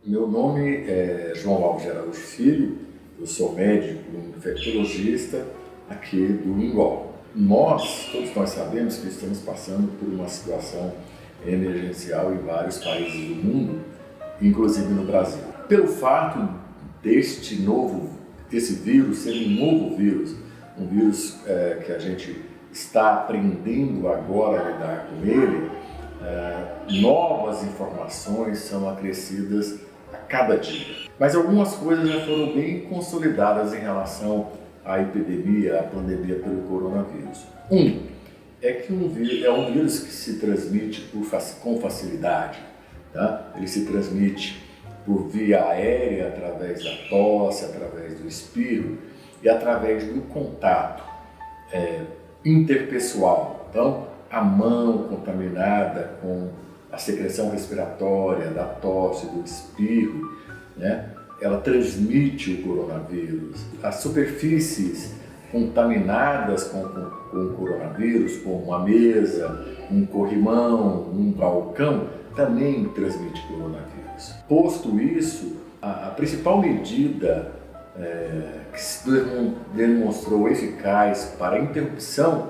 Meu nome é João Alves de Araújo Filho, eu sou médico infectologista aqui do INGOL. Todos nós sabemos que estamos passando por uma situação emergencial em vários países do mundo, inclusive no Brasil. Pelo fato desse vírus ser um novo vírus, um vírus que a gente está aprendendo agora a lidar com ele, novas informações são acrescidas a cada dia. Mas algumas coisas já foram bem consolidadas em relação à epidemia, à pandemia pelo coronavírus. É que é um vírus que se transmite com facilidade. Tá? Ele se transmite por via aérea, através da tosse, através do espirro e através do contato interpessoal. Então, a mão contaminada com a secreção respiratória, da tosse, do espirro, né? Ela transmite o coronavírus. As superfícies contaminadas com o coronavírus, como uma mesa, um corrimão, um balcão, também transmite coronavírus. Posto isso, a principal medida que se demonstrou eficaz para a interrupção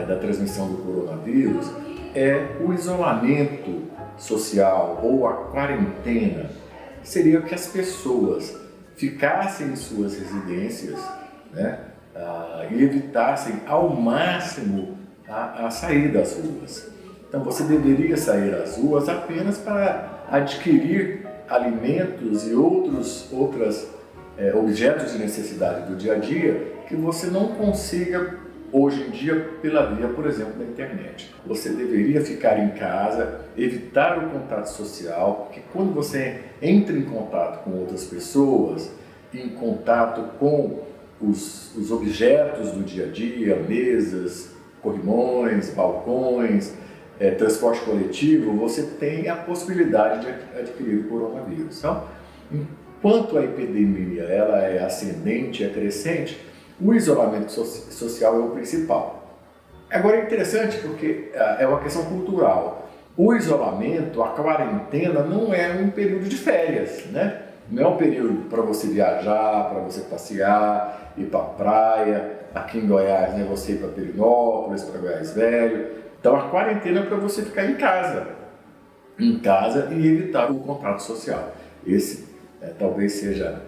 da transmissão do coronavírus é o isolamento social ou a quarentena. Seria que as pessoas ficassem em suas residências, né, e evitassem ao máximo a sair das ruas. Então você deveria sair às ruas apenas para adquirir alimentos e outros objetos de necessidade do dia a dia que você não consiga hoje em dia pela via, por exemplo, da internet. Você deveria ficar em casa, evitar o contato social, porque quando você entra em contato com outras pessoas, em contato com os objetos do dia a dia, mesas, corrimões, balcões, transporte coletivo, você tem a possibilidade de adquirir o coronavírus. Então, enquanto a epidemia ela é ascendente e crescente, o isolamento social é o principal. Agora é interessante porque é uma questão cultural. O isolamento, a quarentena, não é um período de férias, né? Não é um período para você viajar, para você passear, ir para a praia. Aqui em Goiás, né, você ir para Perinópolis, para Goiás Velho. Então a quarentena é para você ficar em casa e evitar o contato social. Esse talvez seja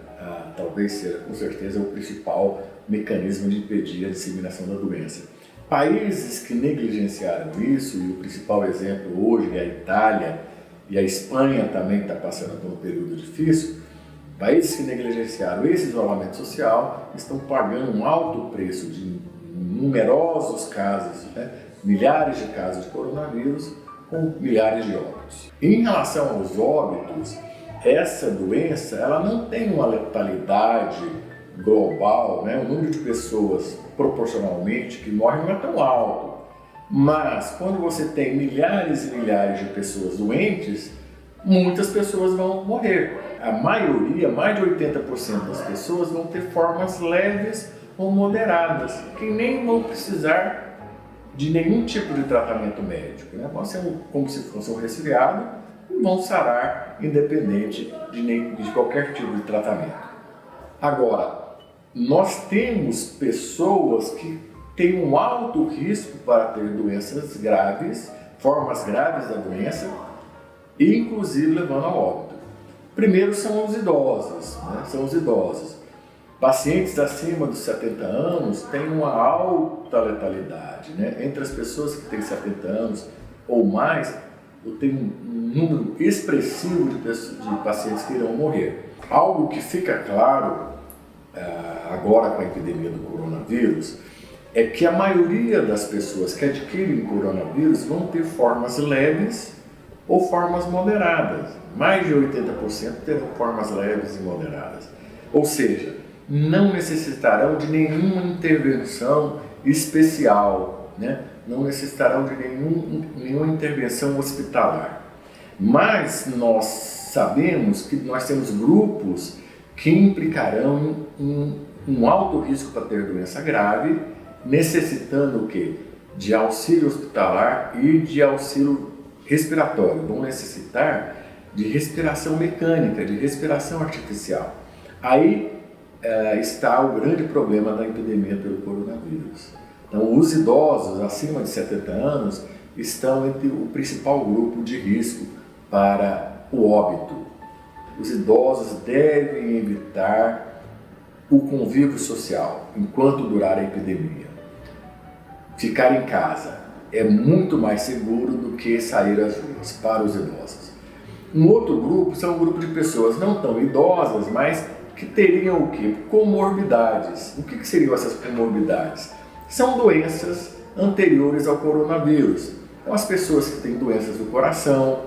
com certeza o principal mecanismo de impedir a disseminação da doença. Países que negligenciaram isso, e o principal exemplo hoje é a Itália, e a Espanha também está passando por um período difícil, países que negligenciaram esse isolamento social estão pagando um alto preço de numerosos casos, né? Milhares de casos de coronavírus com milhares de óbitos. Em relação aos óbitos, essa doença ela não tem uma letalidade global, né? O número de pessoas proporcionalmente que morrem não é tão alto, mas quando você tem milhares e milhares de pessoas doentes, muitas pessoas vão morrer. A maioria, mais de 80% das pessoas vão ter formas leves ou moderadas, que nem vão precisar de nenhum tipo de tratamento médico, né? Vão ser como se fosse um resfriado e vão sarar independente de qualquer tipo de tratamento. Agora, nós temos pessoas que têm um alto risco para ter doenças graves, formas graves da doença, e inclusive levando a óbito. Primeiro são os idosos, né? São os idosos. Pacientes acima dos 70 anos têm uma alta letalidade, né? Entre as pessoas que têm 70 anos ou mais, tem um número expressivo de pacientes que irão morrer. Algo que fica claro agora com a epidemia do coronavírus é que a maioria das pessoas que adquirem coronavírus vão ter formas leves ou formas moderadas. Mais de 80% terão formas leves e moderadas. Ou seja, não necessitarão de nenhuma intervenção especial, né? Não necessitarão de nenhuma intervenção hospitalar. Mas nós sabemos que nós temos grupos que implicarão um alto risco para ter doença grave, necessitando o quê? De auxílio hospitalar e de auxílio respiratório. Vão necessitar de respiração mecânica, de respiração artificial. Aí está o grande problema da epidemia pelo coronavírus. Então, os idosos acima de 70 anos estão entre o principal grupo de risco para o óbito. Os idosos devem evitar o convívio social enquanto durar a epidemia. Ficar em casa é muito mais seguro do que sair às ruas para os idosos. Um outro grupo são um grupo de pessoas não tão idosas, mas que teriam o quê? Comorbidades. O que seriam essas comorbidades? São doenças anteriores ao coronavírus. Então, as pessoas que têm doenças do coração,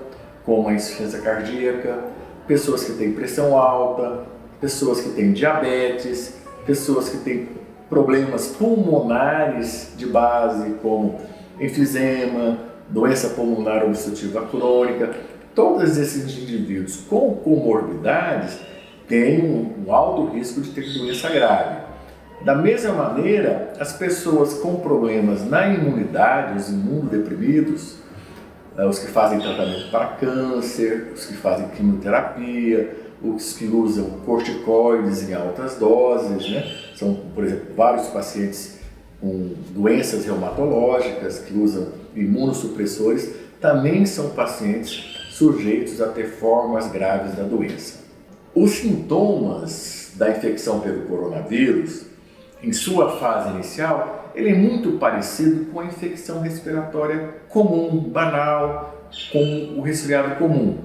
como a insuficiência cardíaca, pessoas que têm pressão alta, pessoas que têm diabetes, pessoas que têm problemas pulmonares de base, como enfisema, doença pulmonar obstrutiva crônica. Todos esses indivíduos com comorbidades têm um alto risco de ter doença grave. Da mesma maneira, as pessoas com problemas na imunidade, os imunodeprimidos, os que fazem tratamento para câncer, os que fazem quimioterapia, os que usam corticoides em altas doses, né? São, por exemplo, vários pacientes com doenças reumatológicas que usam imunossupressores, também são pacientes sujeitos a ter formas graves da doença. Os sintomas da infecção pelo coronavírus, em sua fase inicial, ele é muito parecido com a infecção respiratória comum, banal, com o resfriado comum.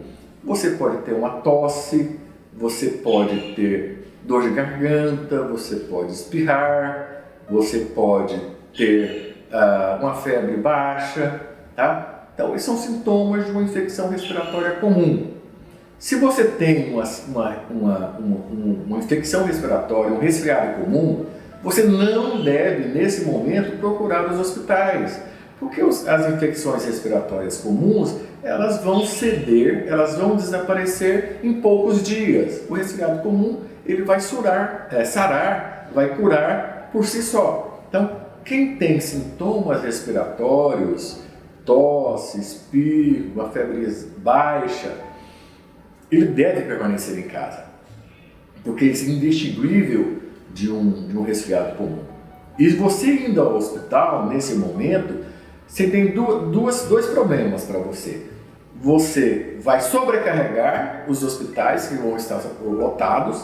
Você pode ter uma tosse, você pode ter dor de garganta, você pode espirrar, você pode ter uma febre baixa, tá? Então, esses são sintomas de uma infecção respiratória comum. Se você tem uma infecção respiratória, um resfriado comum, você não deve, nesse momento, procurar os hospitais, porque as infecções respiratórias comuns, elas vão ceder, elas vão desaparecer em poucos dias. O resfriado comum, ele vai sarar, vai curar por si só. Então, quem tem sintomas respiratórios, tosse, espirro, uma febre baixa, ele deve permanecer em casa, porque isso é indistinguível de um resfriado comum. E você indo ao hospital, nesse momento, você tem dois problemas para você. Você vai sobrecarregar os hospitais que vão estar lotados,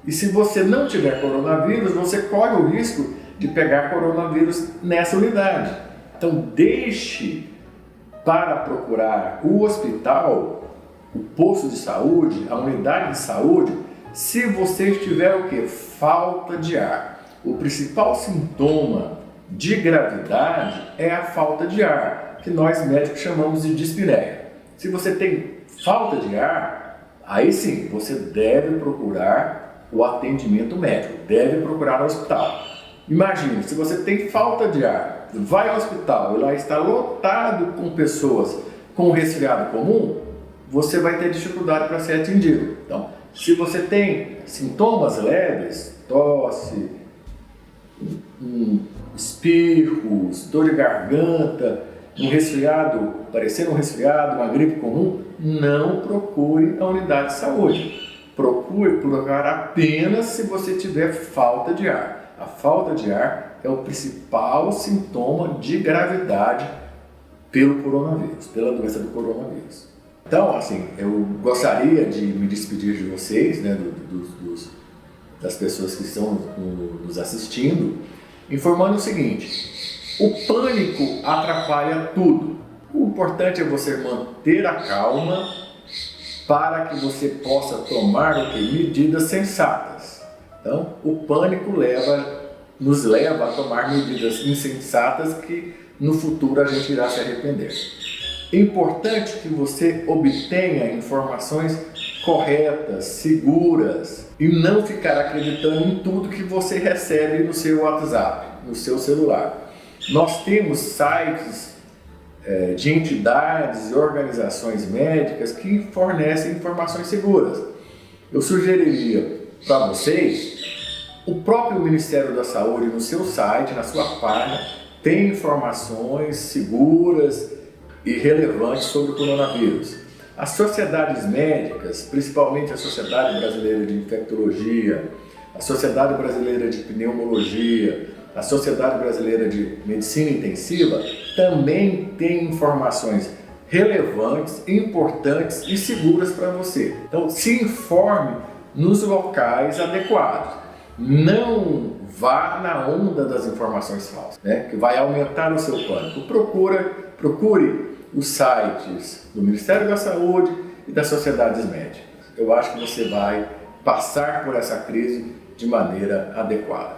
e se você não tiver coronavírus, você corre o risco de pegar coronavírus nessa unidade. Então, deixe para procurar o hospital, o posto de saúde, a unidade de saúde, se você tiver o quê? Falta de ar. O principal sintoma de gravidade é a falta de ar, que nós médicos chamamos de dispneia. Se você tem falta de ar, aí sim, você deve procurar o atendimento médico, deve procurar o hospital. Imagine, se você tem falta de ar, vai ao hospital e lá está lotado com pessoas com resfriado comum, você vai ter dificuldade para ser atendido. Então, se você tem sintomas leves, tosse, espirros, dor de garganta, um resfriado, parecendo um resfriado, uma gripe comum, não procure a unidade de saúde. Procure procurar apenas se você tiver falta de ar. A falta de ar é o principal sintoma de gravidade pelo coronavírus, pela doença do coronavírus. Então, assim, eu gostaria de me despedir de vocês, né, das pessoas que estão nos assistindo, informando o seguinte: o pânico atrapalha tudo. O importante é você manter a calma para que você possa tomar medidas sensatas. Então, o pânico nos leva a tomar medidas insensatas que no futuro a gente irá se arrepender. É importante que você obtenha informações corretas, seguras e não ficar acreditando em tudo que você recebe no seu WhatsApp, no seu celular. Nós temos sites de entidades e organizações médicas que fornecem informações seguras. Eu sugeriria para vocês, o próprio Ministério da Saúde no seu site, na sua página, tem informações seguras e relevantes sobre o coronavírus. As sociedades médicas, principalmente a Sociedade Brasileira de Infectologia, a Sociedade Brasileira de Pneumologia, a Sociedade Brasileira de Medicina Intensiva, também tem informações relevantes, importantes e seguras para você. Então, se informe nos locais adequados. Não vá na onda das informações falsas, né, que vai aumentar o seu pânico. Procure os sites do Ministério da Saúde e das sociedades médicas. Eu acho que você vai passar por essa crise de maneira adequada.